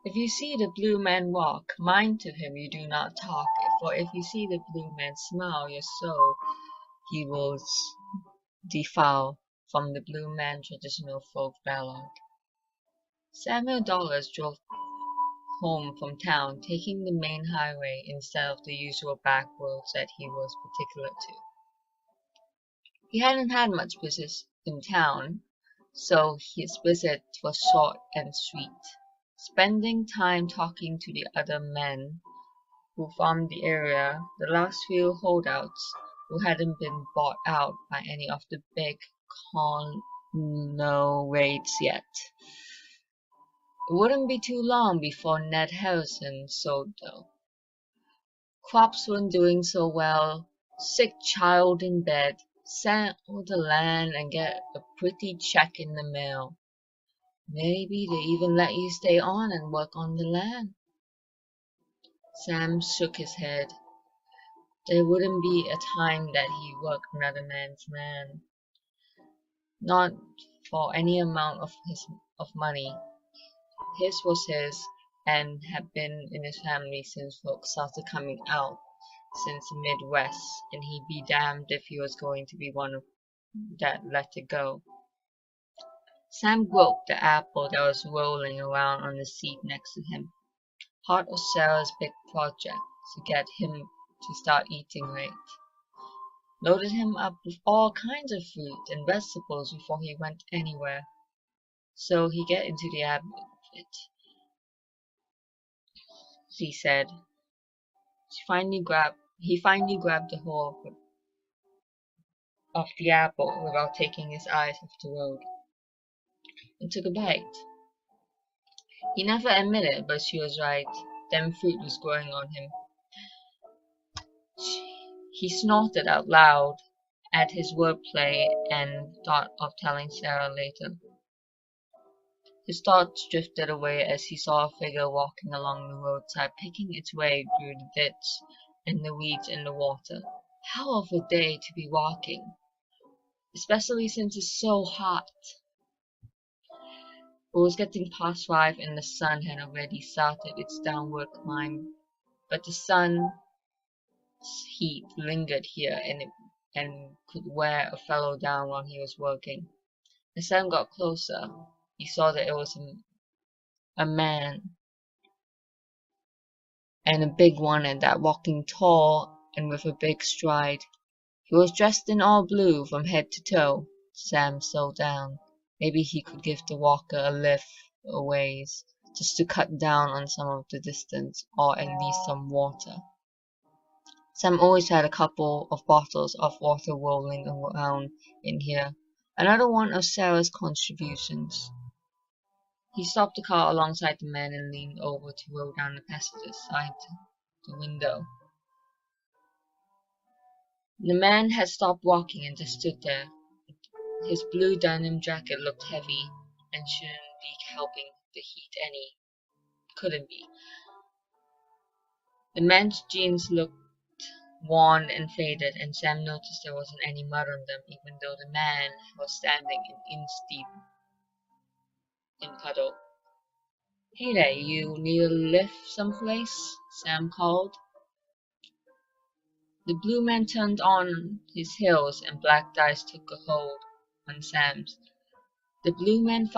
If you see the blue man walk, mind to him you do not talk, for if you see the blue man smile, your soul he will defile. From the Blue Man traditional folk ballad. Samuel Dollars drove home from town, taking the main highway instead of the usual back roads that he was particular to. He hadn't had much business in town, so his visit was short and sweet, spending time talking to the other men who farmed the area, the last few holdouts who hadn't been bought out by any of the big conglomerates yet. It wouldn't be too long before Ned Harrison sold though. Crops weren't doing so well, sick child in bed, sell the land and get a pretty check in the mail. Maybe they even let you stay on and work on the land. Sam shook his head. There wouldn't be a time that he worked another man's land. Not for any amount of money. His was his, and had been in his family since folks started coming out since the Midwest, and he'd be damned if he was going to be one of that let it go. Sam groped the apple that was rolling around on the seat next to him. Part of Sarah's big project to get him to start eating right. Loaded him up with all kinds of fruit and vegetables before he went anywhere, so he get into the habit of it. She said. He finally grabbed the whole of the apple without taking his eyes off the road, and took a bite. He never admitted it, but she was right. Them fruit was growing on him. He snorted out loud at his wordplay and thought of telling Sarah later. His thoughts drifted away as he saw a figure walking along the roadside, picking its way through the ditch and the weeds in the water. Hell of a day to be walking, especially since it's so hot. It was getting past 5 and the sun had already started its downward climb, but the sun's heat lingered here and could wear a fellow down while he was working. As Sam got closer, he saw that it was a man, and a big one at that, walking tall and with a big stride. He was dressed in all blue from head to toe. Sam slowed down. Maybe he could give the walker a lift a ways, just to cut down on some of the distance, or at least some water. Sam always had a couple of bottles of water rolling around in here, another one of Sarah's contributions. He stopped the car alongside the man and leaned over to roll down the passenger side the window. The man had stopped walking and just stood there. His blue denim jacket looked heavy and shouldn't be helping the heat any. Couldn't be. The man's jeans looked worn and faded, and Sam noticed there wasn't any mud on them, even though the man was standing an inch deep in puddle. Hey there, you need a lift someplace? Sam called. The blue man turned on his heels and black eyes took a hold on Sam's. The blue man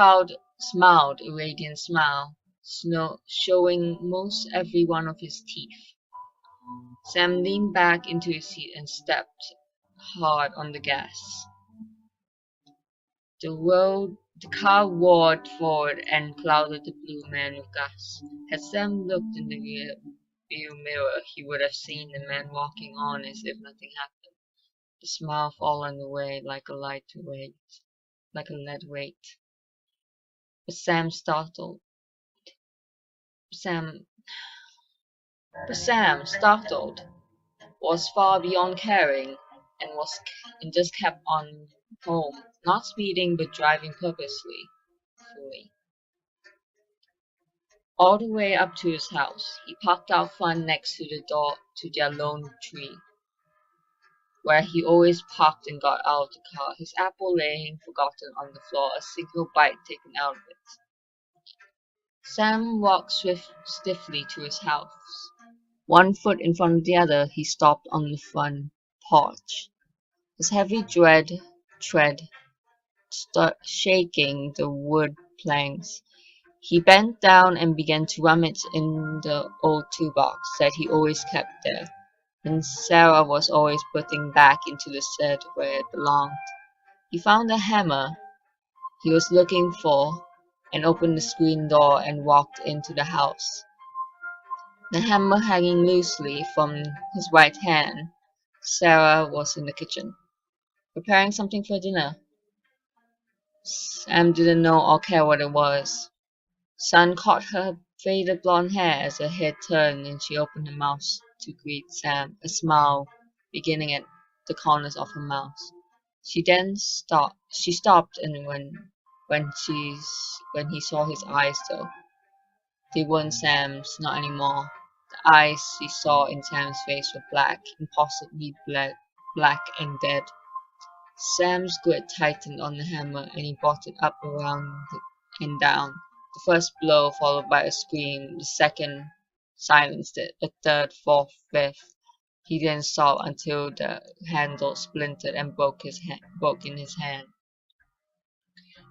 smiled a radiant smile, showing most every one of his teeth. Sam leaned back into his seat and stepped hard on the gas. The car roared forward and clouded the blue man with gas. Had Sam looked in the rear mirror, he would have seen the man walking on as if nothing happened, the smile falling away like a lead weight. But Sam, startled, was far beyond caring, and just kept on home, not speeding but driving purposefully. All the way up to his house. He parked out front next to the door to their lone tree, where he always parked and got out of the car, his apple laying forgotten on the floor, a single bite taken out of it. Sam walked stiffly to his house. One foot in front of the other, he stopped on the front porch. His heavy tread shaking the wood planks. He bent down and began to rummage in the old toolbox that he always kept there, and Sarah was always putting back into the shed where it belonged. He found the hammer he was looking for and opened the screen door and walked into the house. The hammer hanging loosely from his right hand, Sarah was in the kitchen, preparing something for dinner. Sam didn't know or care what it was. Sun caught her faded blonde hair as her head turned and she opened her mouth to greet Sam, a smile beginning at the corners of her mouth. She then stopped. She stopped, and when he saw his eyes, though they weren't Sam's, not anymore. The eyes she saw in Sam's face were black, impossibly black and dead. Sam's grip tightened on the hammer and he brought it up around and down. The first blow followed by a scream, the second silenced it, a third, fourth, fifth. He didn't stop until the handle splintered and broke in his hand.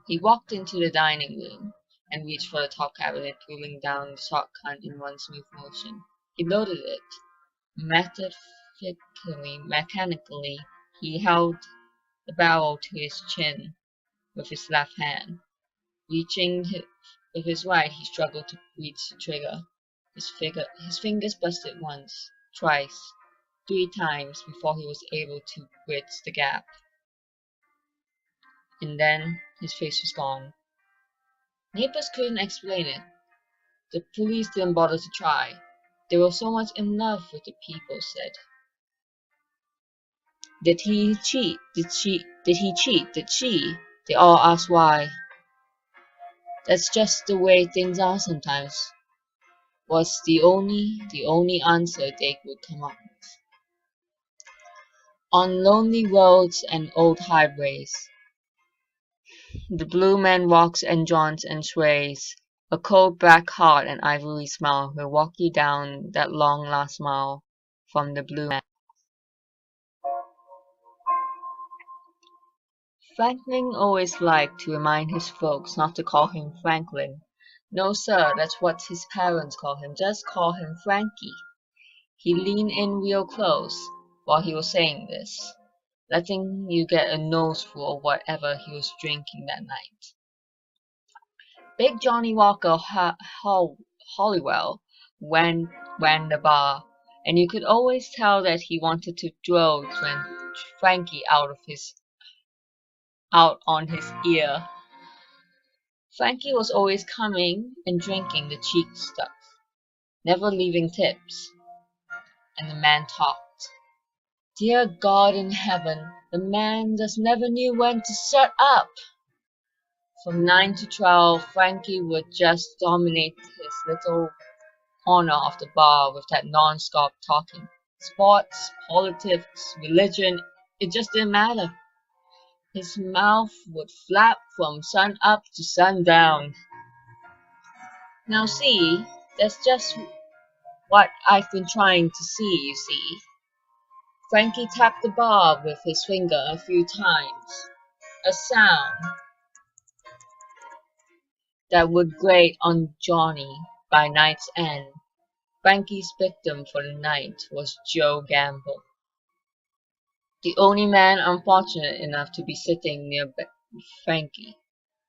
He walked into the dining room and reached for the top cabinet, pulling down the shotgun in one smooth motion. He loaded it. Mechanically, he held the barrel to his chin with his left hand. Reaching with his right, he struggled to reach the trigger. His fingers busted once, twice, 3 times before he was able to bridge the gap. And then his face was gone. Neighbors couldn't explain it. The police didn't bother to try. They were so much in love with the people said. Did he cheat? Did he cheat? Did she? They all asked why. That's just the way things are sometimes, was the only answer they would come up with. On lonely roads and old highways, the blue man walks and jaunts and sways. A cold black heart and ivory smile will walk you down that long last mile from the blue man. Franklin always liked to remind his folks not to call him Franklin. No, sir, that's what his parents call him. Just call him Frankie. He leaned in real close while he was saying this, letting you get a noseful of whatever he was drinking that night. Big Johnny Walker Hollywell ran the bar, and you could always tell that he wanted to throw Frankie out on his ear. Frankie was always coming and drinking the cheap stuff, never leaving tips, and the man talked. Dear God in heaven, the man just never knew when to shut up. From 9 to 12, Frankie would just dominate his little corner of the bar with that non-stop talking. Sports, politics, religion, it just didn't matter. His mouth would flap from sun up to sundown. Now see, that's just what I've been trying to see, you see. Frankie tapped the bar with his finger a few times, a sound that would grate on Johnny by night's end. Frankie's victim for the night was Joe Gamble, the only man unfortunate enough to be sitting near Frankie.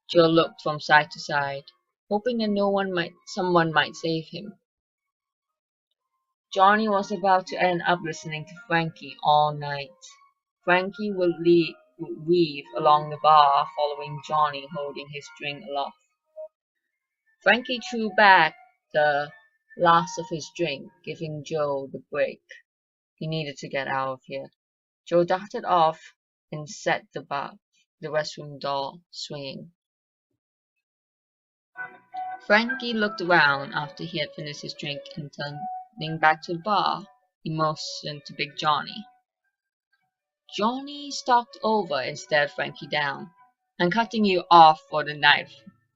Joe looked from side to side, hoping that someone might save him. Johnny was about to end up listening to Frankie all night. Frankie would weave along the bar, following Johnny, holding his drink aloft. Frankie threw back the last of his drink, giving Joe the break he needed to get out of here. Joe darted off and set the restroom door swinging. Frankie looked around after he had finished his drink and turning back to the bar, he motioned to Big Johnny. Johnny stalked over and stared Frankie down. I'm cutting you off for the night,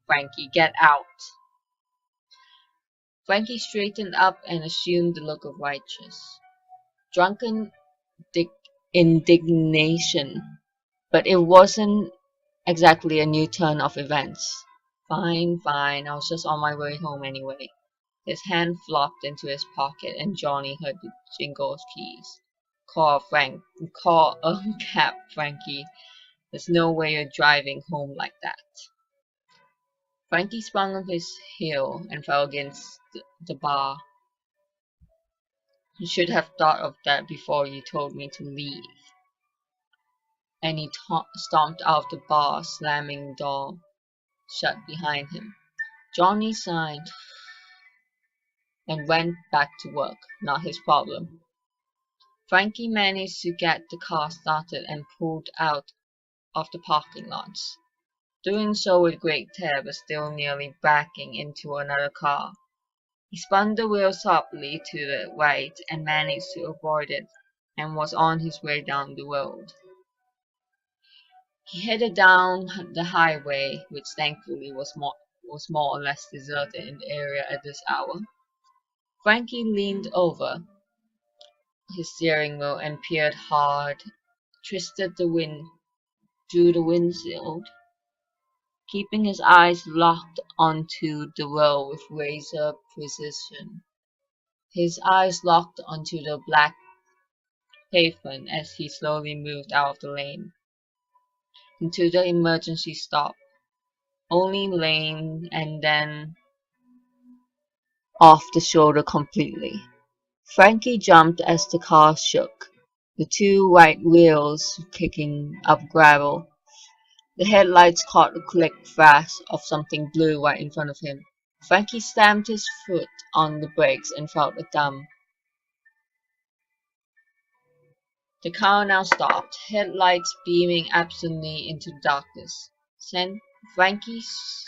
Frankie. Get out. Frankie straightened up and assumed the look of righteous, drunken indignation, but it wasn't exactly a new turn of events. Fine, fine, I was just on my way home anyway. His hand flopped into his pocket and Johnny heard the jingle of keys. Call a cab, Frankie. There's no way you're driving home like that. Frankie sprung off his heel and fell against the bar. You should have thought of that before you told me to leave. And he stomped out of the bar, slamming the door shut behind him. Johnny sighed and went back to work. Not his problem. Frankie managed to get the car started and pulled out of the parking lots, doing so with great care but still nearly backing into another car. He spun the wheel sharply to the right and managed to avoid it and was on his way down the road. He headed down the highway, which thankfully was more or less deserted in the area at this hour. Frankie leaned over his steering wheel and peered hard, twisted through the windshield, keeping his eyes locked onto the road with razor precision. His eyes locked onto the black pavement as he slowly moved out of the lane, into the emergency stop, only lane and then off the shoulder completely. Frankie jumped as the car shook, the two right wheels kicking up gravel. The headlights caught a click flash of something blue right in front of him. Frankie stamped his foot on the brakes and felt a thump. The car now stopped, headlights beaming absently into the darkness. Frankie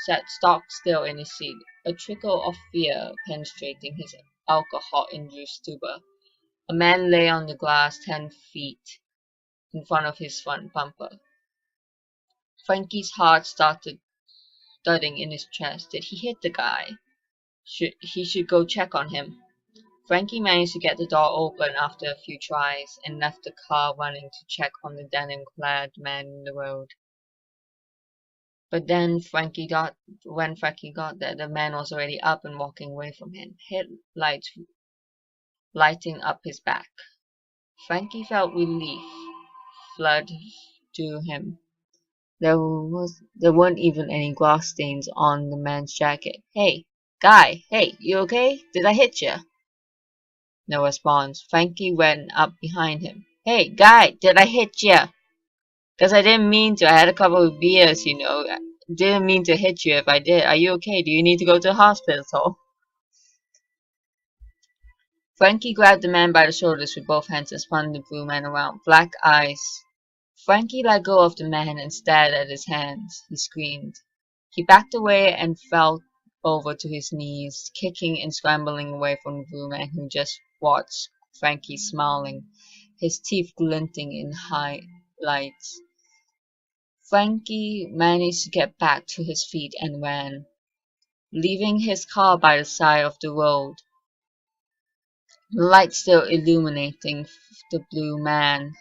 sat stock still in his seat, a trickle of fear penetrating his alcohol-induced stupor. A man lay on the grass 10 feet in front of his front bumper. Frankie's heart started thudding in his chest. Did he hit the guy? He should go check on him. Frankie managed to get the door open after a few tries and left the car running to check on the denim-clad man in the road. But then when Frankie got there, the man was already up and walking away from him, headlights lighting up his back. Frankie felt relief flood through him. There weren't even any glass stains on the man's jacket. Hey, guy, hey, you okay? Did I hit you? No response. Frankie went up behind him. Hey, guy, did I hit you? 'Cause I didn't mean to. I had a couple of beers, you know. I didn't mean to hit you if I did. Are you okay? Do you need to go to the hospital? Frankie grabbed the man by the shoulders with both hands and spun the blue man around. Black eyes. Frankie let go of the man and stared at his hands. He screamed. He backed away and fell over to his knees, kicking and scrambling away from the blue man who just watched Frankie smiling, his teeth glinting in high lights. Frankie managed to get back to his feet and ran, leaving his car by the side of the road, the light still illuminating the blue man.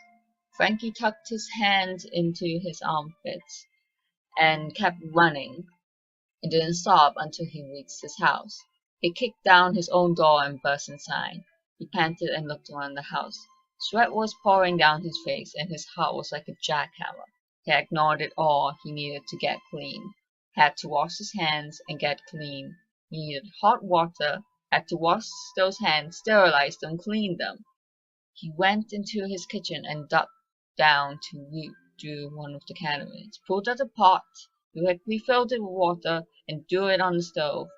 Frankie tucked his hands into his armpits and kept running. He didn't stop until he reached his house. He kicked down his own door and burst inside. He panted and looked around the house. Sweat was pouring down his face, and his heart was like a jackhammer. He ignored it all. He needed to get clean. Had to wash his hands and get clean. He needed hot water. Had to wash those hands, sterilize them, clean them. He went into his kitchen and ducked down to do one of the cabinets, pulled out a pot, refilled it with water, and threw it on the stove,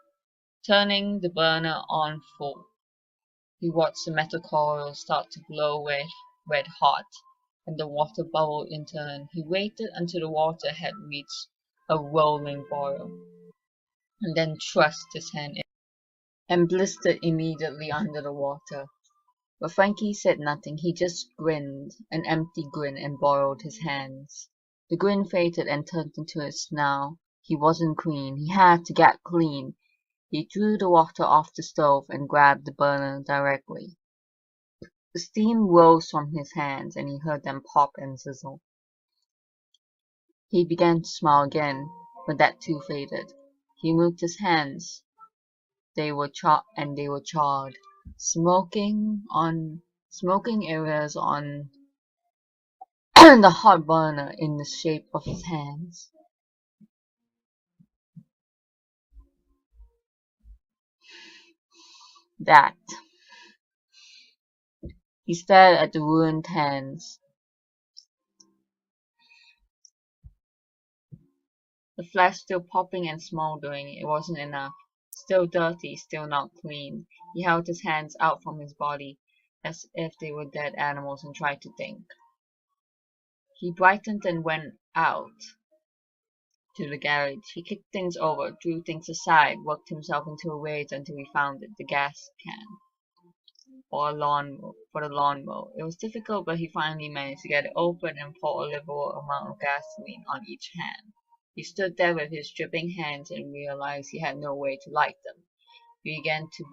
turning the burner on full. He watched the metal coils start to glow red hot, and the water bubbled in turn. He waited until the water had reached a rolling boil, and then thrust his hand in and blistered immediately under the water. But Frankie said nothing. He just grinned, an empty grin, and borrowed his hands. The grin faded and turned into a snarl. He wasn't clean. He had to get clean. He drew the water off the stove and grabbed the burner directly. The steam rose from his hands and he heard them pop and sizzle. He began to smile again, but that too faded. He moved his hands. They were charred. Smoking areas on the hot burner in the shape of his hands. That. He stared at the ruined hands. The flesh still popping and smoldering. It wasn't enough. Still dirty, still not clean. He held his hands out from his body, as if they were dead animals, and tried to think. He brightened and went out to the garage. He kicked things over, drew things aside, worked himself into a rage until he found it, the gas can for the lawnmower. It was difficult, but he finally managed to get it open and pour a liberal amount of gasoline on each hand. He stood there with his dripping hands and realized he had no way to light them. He began to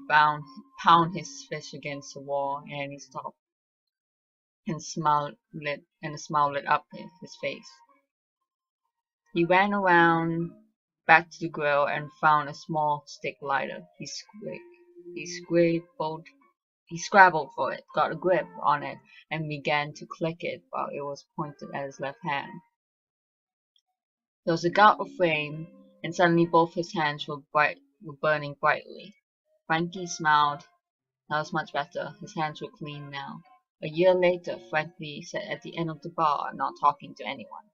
pound his fist against the wall, and he stopped, and a smile lit up his face. He ran around back to the grill and found a small stick lighter. He scrabbled for it, got a grip on it, and began to click it while it was pointed at his left hand. There was a gout of flame, and suddenly both his hands were burning brightly. Frankie smiled. That was much better. His hands were clean now. A year later, Frankie sat at the end of the bar, not talking to anyone.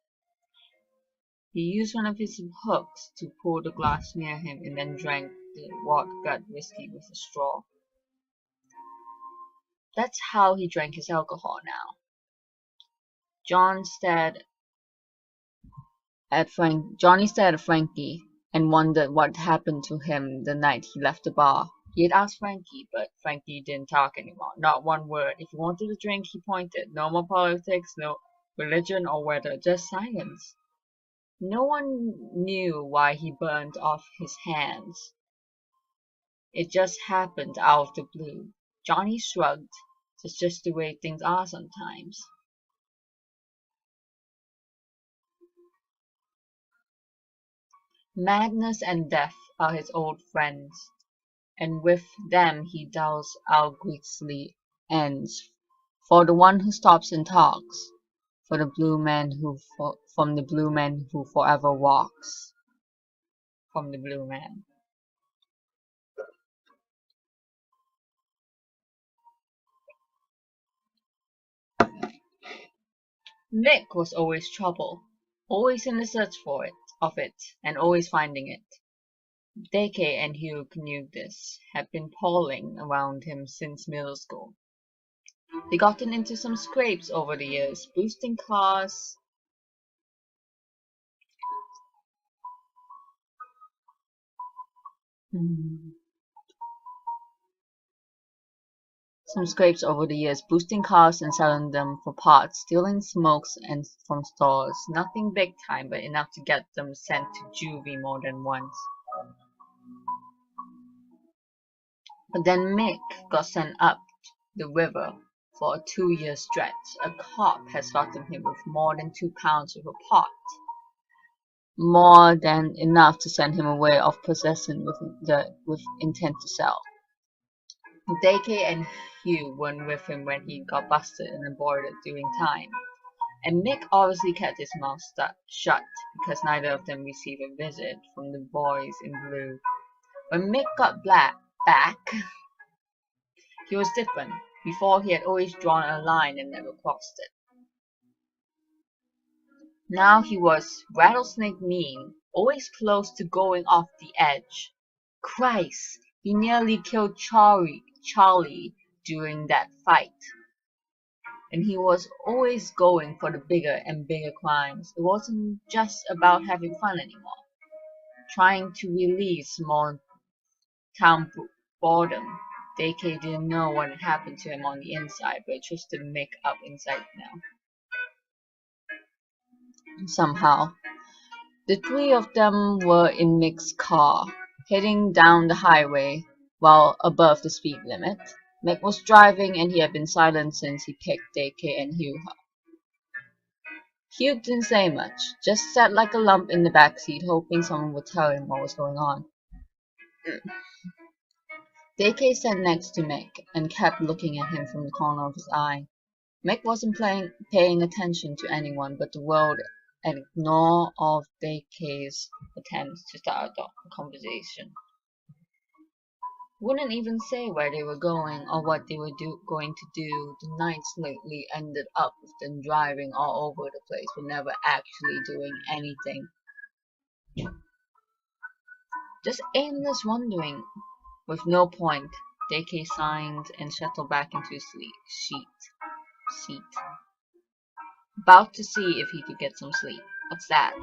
He used one of his hooks to pour the glass near him and then drank the rot-gut whiskey with a straw. That's how he drank his alcohol now. Johnny stared at Frankie and wondered what happened to him the night he left the bar. He had asked Frankie, but Frankie didn't talk anymore. Not one word. If he wanted a drink, he pointed. No more politics, no religion or weather, just silence. No one knew why he burned off his hands. It just happened out of the blue. Johnny shrugged. It's just the way things are sometimes. Madness and death are his old friends, and with them he deals out grisly ends. For the one who stops and talks, from the blue man who forever walks. From the blue man. Mick was always trouble, always in the search of it, and always finding it. Deke and Hugh knew this, had been prowling around him since middle school. They gotten into some scrapes over the years, boosting class, boosting cars and selling them for parts, stealing smokes and from stores. Nothing big time, but enough to get them sent to juvie more than once. But then Mick got sent up the river for a 2-year stretch. A cop has gotten him with more than 2 pounds of a pot. More than enough to send him away of possession with intent to sell. Deke and Hugh weren't with him when he got busted and aborted doing time. And Mick obviously kept his mouth shut because neither of them received a visit from the boys in blue. When Mick got back, he was different. Before, he had always drawn a line and never crossed it. Now he was rattlesnake mean, always close to going off the edge. Christ, he nearly killed Charlie during that fight. And he was always going for the bigger and bigger crimes. It wasn't just about having fun anymore. Trying to relieve small town boredom. Deke didn't know what had happened to him on the inside, but it twisted Mick up inside now. Somehow. The 3 of them were in Mick's car. heading down the highway while above the speed limit. Mick was driving and he had been silent since he picked DK and Hugh up. Hugh didn't say much, just sat like a lump in the back seat, hoping someone would tell him what was going on. DK sat next to Mick and kept looking at him from the corner of his eye. Mick wasn't paying attention to anyone but the world and ignored all of DK's attempts to start a conversation. Wouldn't even say where they were going or what they were going to do. The nights lately ended up with them driving all over the place but never actually doing anything. Just aimless wandering with no point. DK signed and settled back into his seat. About to see if he could get some sleep. What's that?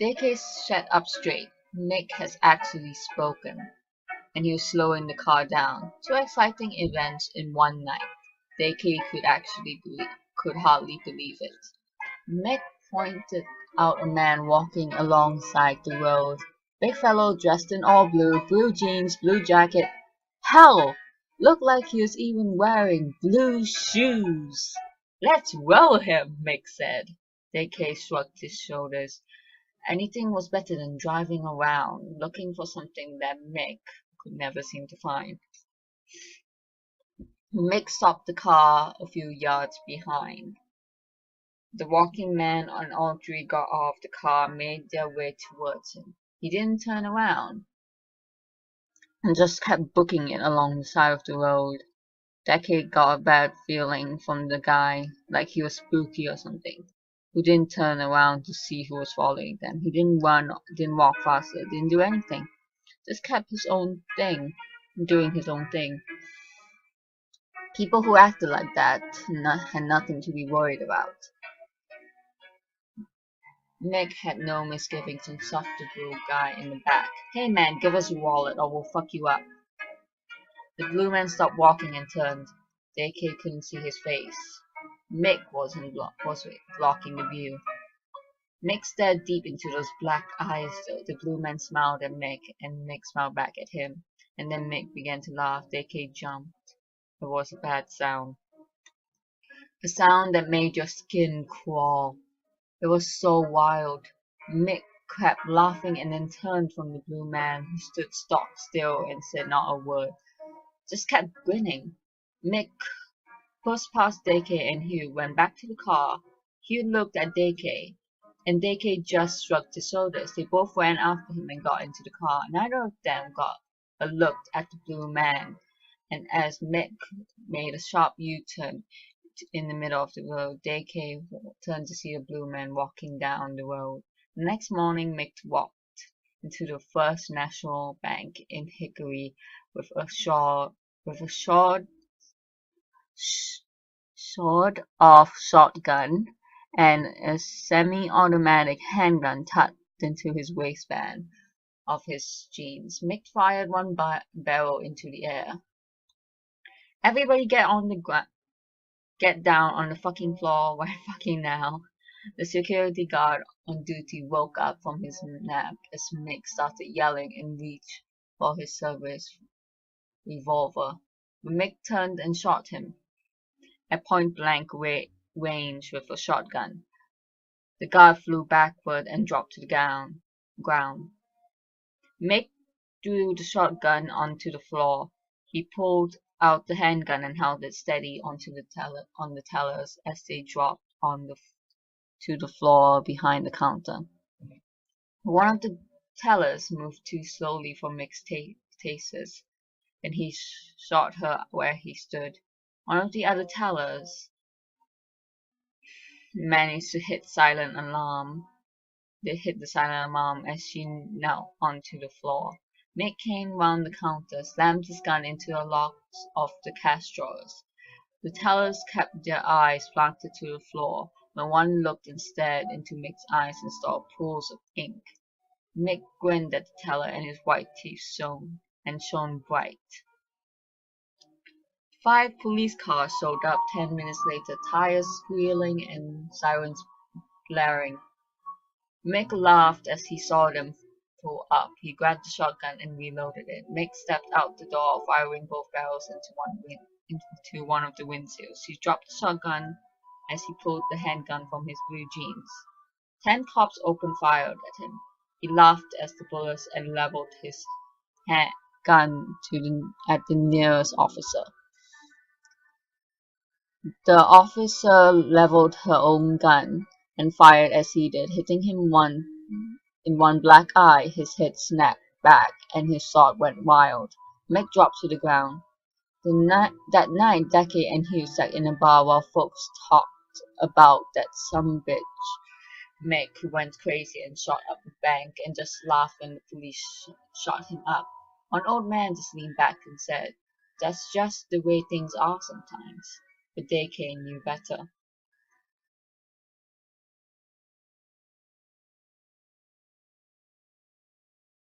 DK sat up straight. Mick has actually spoken, and he was slowing the car down. Two exciting events in one night. DK could hardly believe it. Mick pointed out a man walking alongside the road. Big fellow dressed in all blue, blue jeans, blue jacket. Hell! Looked like he was even wearing blue shoes. Let's roll him, Mick said. DK shrugged his shoulders. Anything was better than driving around, looking for something that Mick could never seem to find. Mick stopped the car a few yards behind. The walking man and all three got off the car and made their way towards him. He didn't turn around and just kept booking it along the side of the road. Decade got a bad feeling from the guy, like he was spooky or something, who didn't turn around to see who was following them. He didn't run, didn't walk faster, didn't do anything. Just kept his own thing, doing his own thing. People who acted like that had nothing to be worried about. Mick had no misgivings and shoved the blue guy in the back. Hey man, give us your wallet or we'll fuck you up. The blue man stopped walking and turned. DK couldn't see his face. Mick was blocking the view. Mick stared deep into those black eyes though. The blue man smiled at Mick and Mick smiled back at him. And then Mick began to laugh. DK jumped. It was a bad sound. A sound that made your skin crawl. It was so wild. Mick kept laughing and then turned from the blue man, who stood stock still and said not a word. Just kept grinning. Mick pushed past DK and Hugh, went back to the car. Hugh looked at DK, and DK just shrugged his shoulders. They both ran after him and got into the car. Neither of them got a look at the blue man, and as Mick made a sharp U-turn in the middle of the road, DK turned to see a blue man walking down the road. The next morning, Mick walked into the First National Bank in Hickory with a sawed-off shotgun and a semi-automatic handgun tucked into his waistband of his jeans. Mick fired one barrel into the air. Everybody get down on the fucking floor right fucking now. The security guard on duty woke up from his nap as Mick started yelling and reached for his service revolver. Mick turned and shot him at point-blank range with a shotgun. The guard flew backward and dropped to the ground. Mick threw the shotgun onto the floor. He pulled out the handgun and held it steady on the tellers as they dropped to the floor behind the counter. One of the tellers moved too slowly for Mick's tasers, and he shot her where he stood. One of the other tellers managed to hit silent alarm. They hit the silent alarm as she knelt onto the floor. Mick came round the counter, slammed his gun into the locks of the cash drawers. The tellers kept their eyes planted to the floor. When one looked and stared into Mick's eyes and saw pools of ink. Mick grinned at the teller and his white teeth shone bright. 5 police cars showed up 10 minutes later, tires squealing and sirens blaring. Mick laughed as he saw them. pull up. He grabbed the shotgun and reloaded it. Mick stepped out the door, firing both barrels into one of the windsills. He dropped the shotgun as he pulled the handgun from his blue jeans. 10 cops opened fire at him. He laughed as the bullets leveled his gun at the nearest officer. The officer leveled her own gun and fired as he did, hitting him in one black eye. His head snapped back and his sword went wild. Meg dropped to the ground. That night, Deke and Hugh sat in a bar while folks talked about that sumbitch Meg who went crazy and shot up the bank and just laughed when the police shot him up. One old man just leaned back and said, "That's just the way things are sometimes." But Deke knew better.